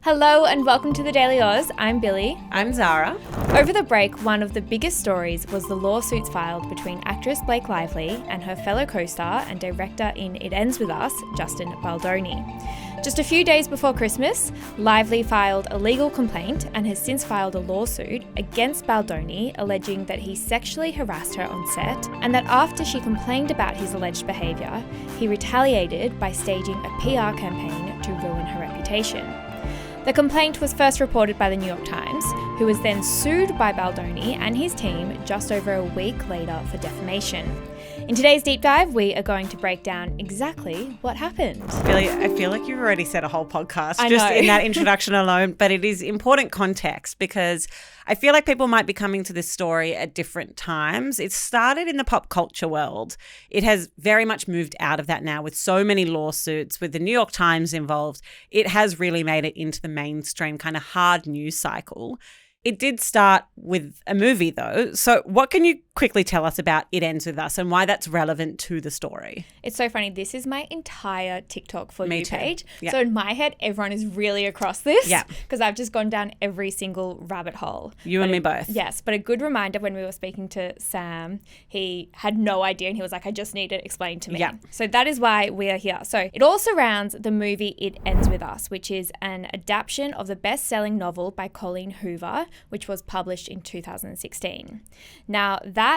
Hello and welcome to the Daily Aus. I'm Billi. I'm Zara. Over the break, one of the biggest stories was the lawsuits filed between actress Blake Lively and her fellow co-star and director in It Ends With Us, Justin Baldoni. Just a few days before Christmas, Lively filed a legal complaint and has since filed a lawsuit against Baldoni, alleging that he sexually harassed her on set and that after she complained about his alleged behaviour, he retaliated by staging a PR campaign to ruin her reputation. The complaint was first reported by the New York Times, who was then sued by Baldoni and his team just over a week later for defamation. In today's deep dive, we are going to break down exactly what happened. Billi, I feel like you've already said a whole podcast I just know. in that introduction alone, but it is important context because I feel like people might be coming to this story at different times. It started in the pop culture world. It has very much moved out of that now with so many lawsuits, with the New York Times involved. It has really made it into the mainstream kind of hard news cycle. It did start with a movie though. So what can you quickly tell us about It Ends With Us and why that's relevant to the story? It's so funny. This is my entire TikTok For Me You too. page. Yeah. So in my head, everyone is really across this Yeah. because I've just gone down every single rabbit hole. You and me both. Yes, but a good reminder when we were speaking to Sam, he had no idea and he was like, I just need it explained to me. Yeah. So that is why we are here. So it all surrounds the movie It Ends With Us, which is an adaptation of the best-selling novel by Colleen Hoover, which was published in 2016. Now that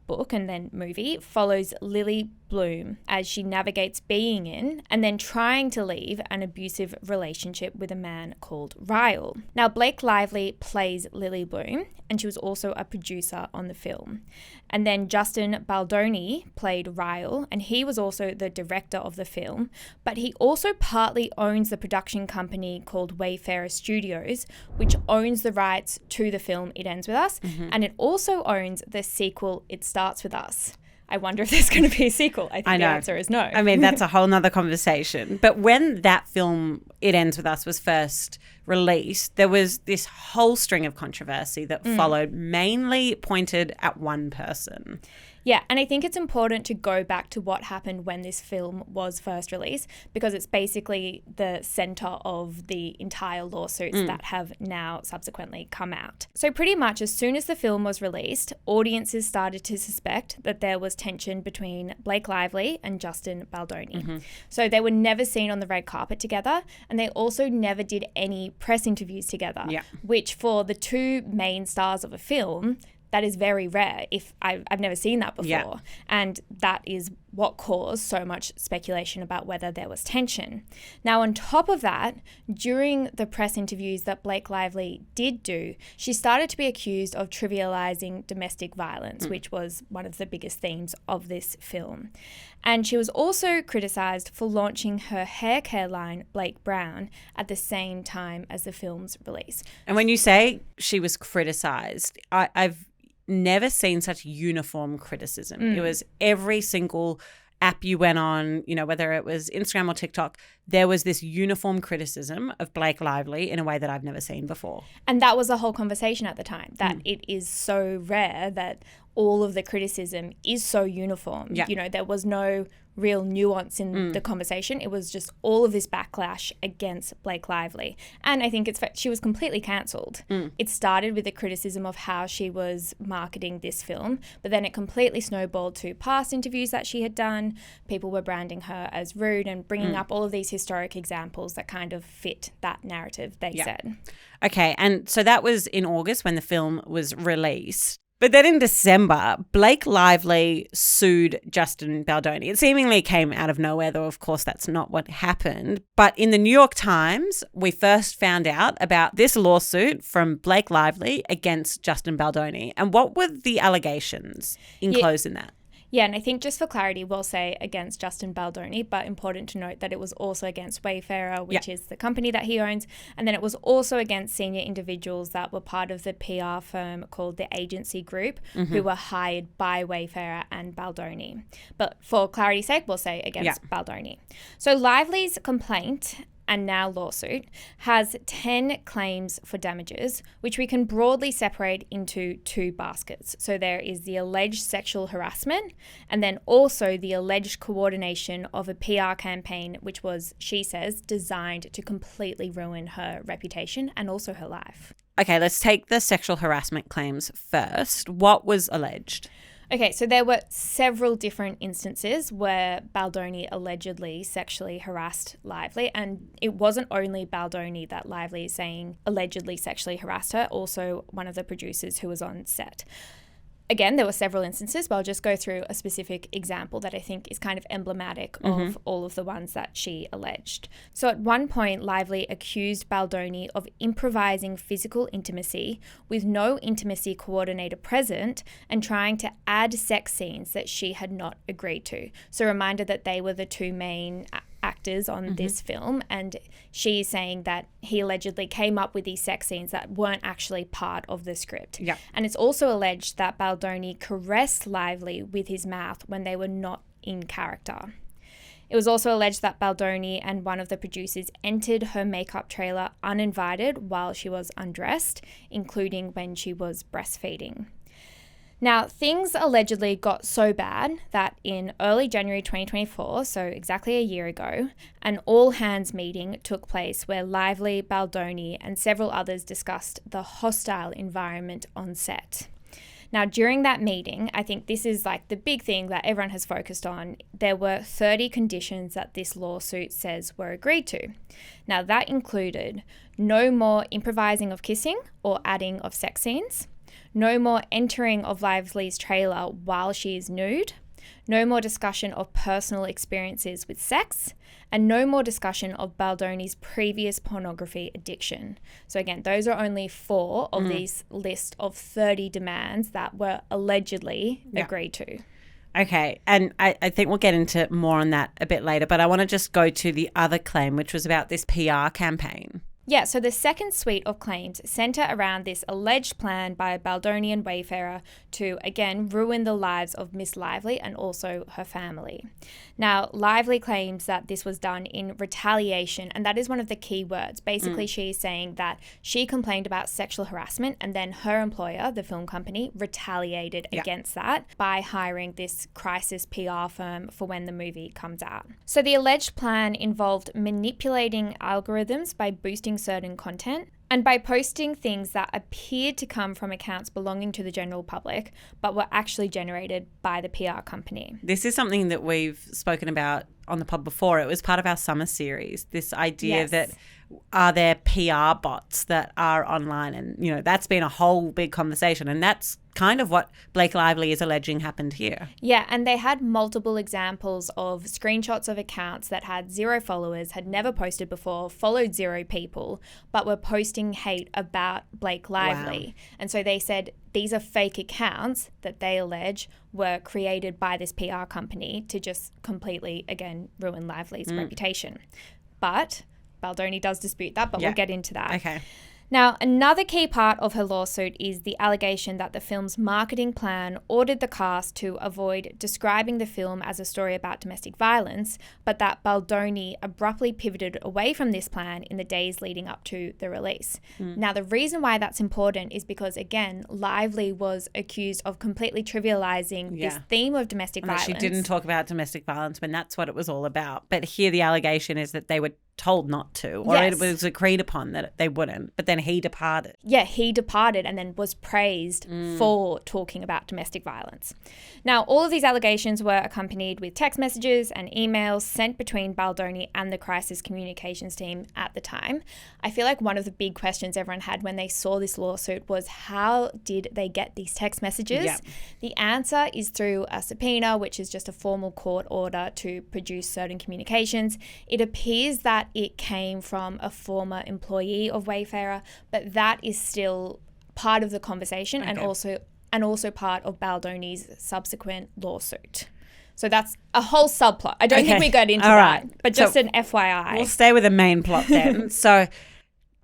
book and then movie follows Lily Bloom as she navigates being in and then trying to leave an abusive relationship with a man called Ryle. Now, Blake Lively plays Lily Bloom and she was also a producer on the film. And then Justin Baldoni played Ryle and he was also the director of the film, but he also partly owns the production company called Wayfarer Studios, which owns the rights to the film It Ends With Us, and it also owns the sequel It Starts With Us. I wonder if there's going to be a sequel. I think the answer is no. I mean, that's a whole nother conversation. But when that film, It Ends With Us, was first released, there was this whole string of controversy that followed, mainly pointed at one person. Yeah, and I think it's important to go back to what happened when this film was first released because it's basically the centre of the entire lawsuits that have now subsequently come out. So pretty much as soon as the film was released, audiences started to suspect that there was tension between Blake Lively and Justin Baldoni. So they were never seen on the red carpet together and they also never did any press interviews together, which for the two main stars of a film, that is very rare. If I've never seen that before. And that is what caused so much speculation about whether there was tension. Now, on top of that, during the press interviews that Blake Lively did do, she started to be accused of trivializing domestic violence, which was one of the biggest themes of this film. And she was also criticized for launching her hair care line, Blake Brown, at the same time as the film's release. And when you say she was criticized, I've never seen such uniform criticism. It was every single app you went on, you know, whether it was Instagram or TikTok, there was this uniform criticism of Blake Lively in a way that I've never seen before. And that was the whole conversation at the time, that it is so rare that all of the criticism is so uniform. Yeah. You know, there was no real nuance in the conversation. It was just all of this backlash against Blake Lively. And I think she was completely cancelled. It started with the criticism of how she was marketing this film, but then it completely snowballed to past interviews that she had done. People were branding her as rude and bringing up all of these historic examples that kind of fit that narrative, they said. Okay, and so that was in August when the film was released. But then in December, Blake Lively sued Justin Baldoni. It seemingly came out of nowhere, though of course that's not what happened. But in the New York Times, we first found out about this lawsuit from Blake Lively against Justin Baldoni. And what were the allegations enclosed in that? Yeah, and I think just for clarity, we'll say against Justin Baldoni, but important to note that it was also against Wayfarer, which is the company that he owns. And then it was also against senior individuals that were part of the PR firm called the Agency Group, who were hired by Wayfarer and Baldoni. But for clarity's sake, we'll say against Baldoni. So Lively's complaint and now lawsuit has 10 claims for damages, which we can broadly separate into two baskets. So there is the alleged sexual harassment and then also the alleged coordination of a PR campaign, which was, she says, designed to completely ruin her reputation and also her life. Okay, let's take the sexual harassment claims first. What was alleged? Okay, so there were several different instances where Baldoni allegedly sexually harassed Lively, and it wasn't only Baldoni that Lively is saying allegedly sexually harassed her, also one of the producers who was on set. Again, there were several instances, but I'll just go through a specific example that I think is kind of emblematic of all of the ones that she alleged. So at one point, Lively accused Baldoni of improvising physical intimacy with no intimacy coordinator present and trying to add sex scenes that she had not agreed to. So a reminder that they were the two main actors on this film, and she's saying that he allegedly came up with these sex scenes that weren't actually part of the script. Yeah. And it's also alleged that Baldoni caressed Lively with his mouth when they were not in character. It was also alleged that Baldoni and one of the producers entered her makeup trailer uninvited while she was undressed, including when she was breastfeeding. Now, things allegedly got so bad that in early January 2024, so exactly a year ago, an all-hands meeting took place where Lively, Baldoni, and several others discussed the hostile environment on set. Now, during that meeting, I think this is like the big thing that everyone has focused on. There were 30 conditions that this lawsuit says were agreed to. Now, that included no more improvising of kissing or adding of sex scenes, no more entering of Lively's trailer while she is nude, no more discussion of personal experiences with sex, and no more discussion of Baldoni's previous pornography addiction. So again, those are only 4 of these list of 30 demands that were allegedly agreed to. Okay, and I think we'll get into more on that a bit later, but I want to just go to the other claim, which was about this PR campaign. Yeah, so the second suite of claims centre around this alleged plan by Baldoni and Wayfarer to, again, ruin the lives of Miss Lively and also her family. Now, Lively claims that this was done in retaliation, and that is one of the key words. Basically, she's saying that she complained about sexual harassment and then her employer, the film company, retaliated against that by hiring this crisis PR firm for when the movie comes out. So the alleged plan involved manipulating algorithms by boosting certain content and by posting things that appeared to come from accounts belonging to the general public but were actually generated by the PR company. This is something that we've spoken about on the pod before. It was part of our summer series, this idea that are there PR bots that are online, and you know that's been a whole big conversation, and that's kind of what Blake Lively is alleging happened here. Yeah, and they had multiple examples of screenshots of accounts that had 0 followers, had never posted before, followed 0 people, but were posting hate about Blake Lively. Wow. And so they said these are fake accounts that they allege were created by this PR company to just completely, again, ruin Lively's reputation. But Baldoni does dispute that, but we'll get into that. Okay. Now, another key part of her lawsuit is the allegation that the film's marketing plan ordered the cast to avoid describing the film as a story about domestic violence, but that Baldoni abruptly pivoted away from this plan in the days leading up to the release. Now, the reason why that's important is because, again, Lively was accused of completely trivializing this theme of domestic violence. She didn't talk about domestic violence when that's what it was all about. But here the allegation is that they were told not to, or it was agreed upon that they wouldn't, but then he departed. Yeah, he departed and then was praised for talking about domestic violence. Now, all of these allegations were accompanied with text messages and emails sent between Baldoni and the crisis communications team at the time. I feel like one of the big questions everyone had when they saw this lawsuit was, how did they get these text messages? Yep. The answer is through a subpoena, which is just a formal court order to produce certain communications. It appears that it came from a former employee of Wayfarer, but that is still part of the conversation and also part of Baldoni's subsequent lawsuit. So that's a whole subplot. I don't think we got into that, but just an FYI. We'll stay with the main plot then. So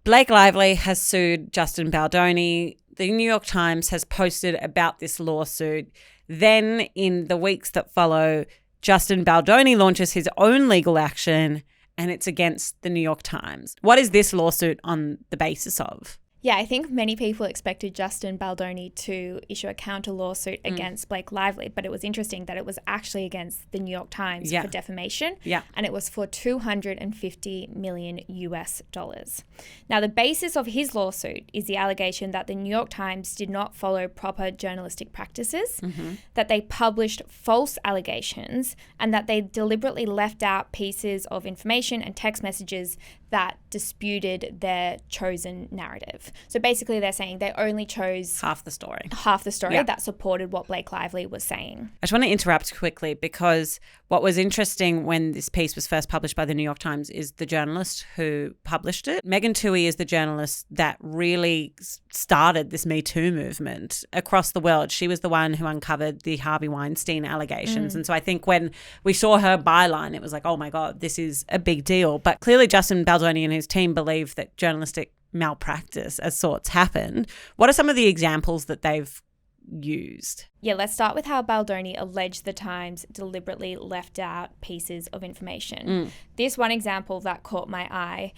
Blake Lively has sued Justin Baldoni. The New York Times has posted about this lawsuit. Then in the weeks that follow, Justin Baldoni launches his own legal action, and it's against the New York Times. What is this lawsuit on the basis of? Yeah, I think many people expected Justin Baldoni to issue a counter lawsuit against Blake Lively, but it was interesting that it was actually against the New York Times for defamation, and it was for $250 million US. Now, the basis of his lawsuit is the allegation that the New York Times did not follow proper journalistic practices, that they published false allegations, and that they deliberately left out pieces of information and text messages that disputed their chosen narrative. So basically they're saying they only chose half the story that supported what Blake Lively was saying. I just want to interrupt quickly because what was interesting when this piece was first published by the New York Times is the journalist who published it. Megan Twohey is the journalist that really started this Me Too movement across the world. She was the one who uncovered the Harvey Weinstein allegations. And so I think when we saw her byline, it was like, oh my God, this is a big deal. But clearly Justin Baldoni and his team believe that journalistic malpractice as sorts happened. What are some of the examples that they've used? Yeah, let's start with how Baldoni alleged the Times deliberately left out pieces of information. This one example that caught my eye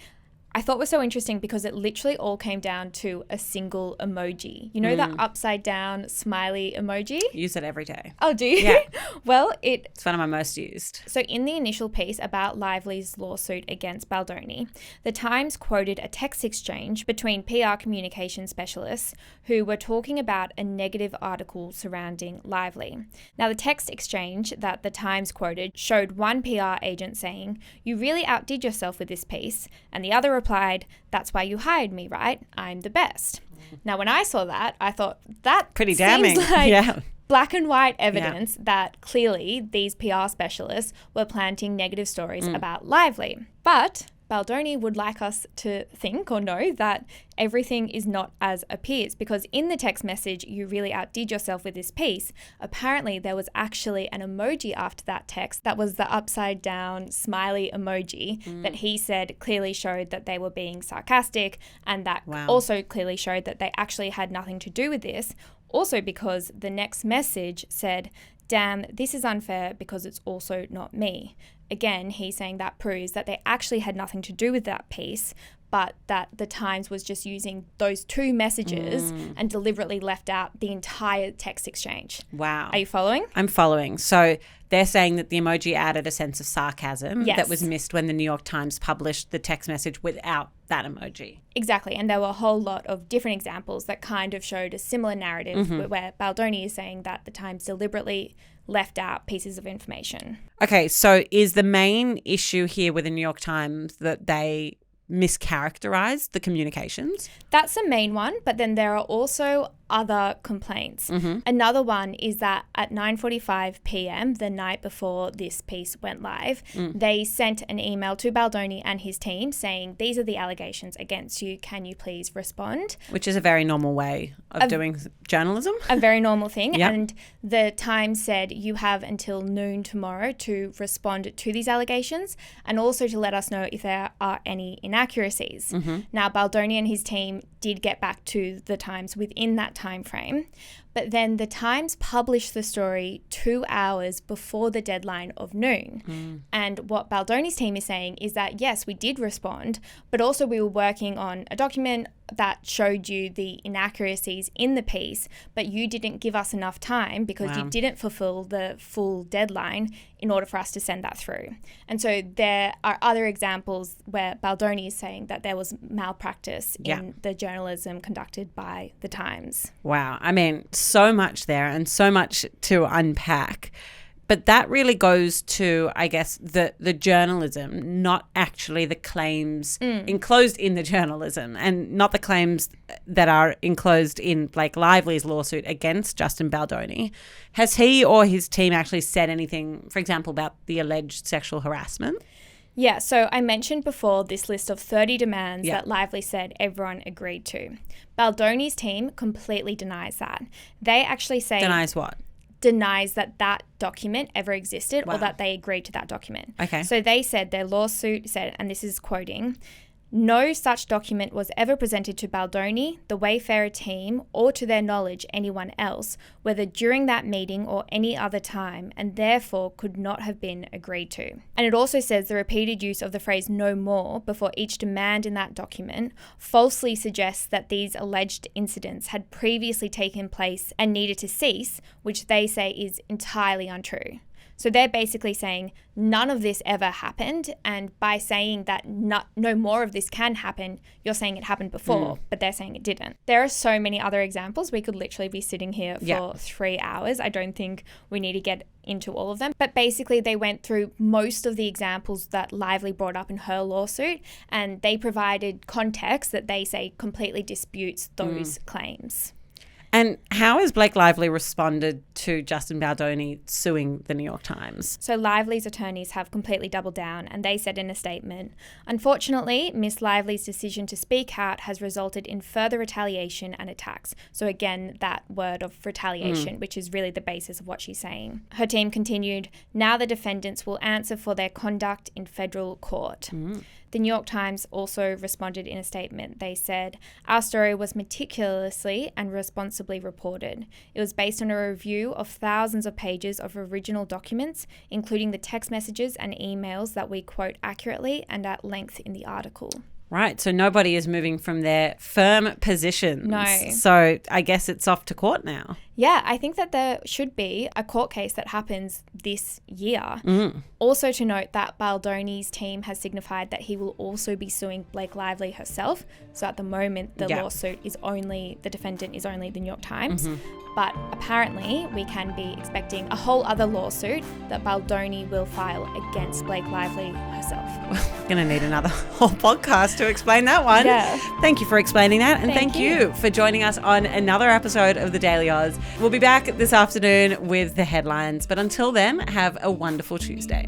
I thought was so interesting because it literally all came down to a single emoji. You know that upside down smiley emoji? I use it every day. Oh, do you? Yeah. Well, it's one of my most used. So in the initial piece about Lively's lawsuit against Baldoni, the Times quoted a text exchange between PR communication specialists who were talking about a negative article surrounding Lively. Now, the text exchange that the Times quoted showed one PR agent saying, "You really outdid yourself with this piece," and the other replied, "That's why you hired me, right? I'm the best." Now, when I saw that, I thought that pretty damning. Seems like black and white evidence that clearly these PR specialists were planting negative stories about Lively. But Baldoni would like us to think or know that everything is not as appears, because in the text message, "You really outdid yourself with this piece," apparently there was actually an emoji after that text that was the upside down smiley emoji that he said clearly showed that they were being sarcastic, and that also clearly showed that they actually had nothing to do with this. Also because the next message said, "Damn, this is unfair because it's also not me." Again, he's saying that proves that they actually had nothing to do with that piece, but that the Times was just using those two messages and deliberately left out the entire text exchange. Wow. Are you following? I'm following. So they're saying that the emoji added a sense of sarcasm that was missed when the New York Times published the text message without that emoji. Exactly. And there were a whole lot of different examples that kind of showed a similar narrative where Baldoni is saying that the Times deliberately left out pieces of information. Okay, so is the main issue here with the New York Times that they mischaracterized the communications? That's the main one, but then there are also other complaints. Another one is that at 9:45 p.m, the night before this piece went live, they sent an email to Baldoni and his team saying, "These are the allegations against you. Can you please respond?" Which is a very normal way of doing journalism. A very normal thing. Yep. And the Times said, "You have until noon tomorrow to respond to these allegations and also to let us know if there are any inaccuracies." Now, Baldoni and his team did get back to the Times within that time frame, but then the Times published the story 2 hours before the deadline of noon. And what Baldoni's team is saying is that, yes, we did respond, but also we were working on a document that showed you the inaccuracies in the piece, but you didn't give us enough time because you didn't fulfill the full deadline in order for us to send that through. And so there are other examples where Baldoni is saying that there was malpractice in the journalism conducted by the Times. Wow. I mean, so much there and so much to unpack. But that really goes to, I guess, the journalism, not actually the claims enclosed in the journalism, and not the claims that are enclosed in Blake Lively's lawsuit against Justin Baldoni. Has he or his team actually said anything, for example, about the alleged sexual harassment? Yeah, so I mentioned before this list of 30 demands that Lively said everyone agreed to. Baldoni's team completely denies that. They actually say... Denies what? Denies that document ever existed or that they agreed to that document. Okay. So they said, their lawsuit said, and this is quoting, No such document was ever presented to Baldoni, the Wayfarer team, or to their knowledge anyone else, whether during that meeting or any other time, and therefore could not have been agreed to. And it also says the repeated use of the phrase "no more" before each demand in that document falsely suggests that these alleged incidents had previously taken place and needed to cease, which they say is entirely untrue. So they're basically saying none of this ever happened, and by saying that no more of this can happen, you're saying it happened before, but they're saying it didn't. There are so many other examples. We could literally be sitting here for 3 hours. I don't think we need to get into all of them. But basically they went through most of the examples that Lively brought up in her lawsuit, and they provided context that they say completely disputes those claims. And how has Blake Lively responded to Justin Baldoni suing the New York Times? So Lively's attorneys have completely doubled down, and they said in a statement, "Unfortunately, Miss Lively's decision to speak out has resulted in further retaliation and attacks." So again, that word of retaliation, which is really the basis of what she's saying. Her team continued, "Now the defendants will answer for their conduct in federal court." The New York Times also responded in a statement. They said, "Our story was meticulously and responsibly reported. It was based on a review of thousands of pages of original documents, including the text messages and emails that we quote accurately and at length in the article." Right, so nobody is moving from their firm positions. No. So I guess it's off to court now. Yeah, I think that there should be a court case that happens this year. Also to note that Baldoni's team has signified that he will also be suing Blake Lively herself. So at the moment, the lawsuit is only, the defendant is only the New York Times. But apparently we can be expecting a whole other lawsuit that Baldoni will file against Blake Lively herself. We're going to need another whole podcast to explain that one. Yeah. Thank you for explaining that. And thank you you for joining us on another episode of The Daily Aus. We'll be back this afternoon with the headlines. But until then, have a wonderful Tuesday.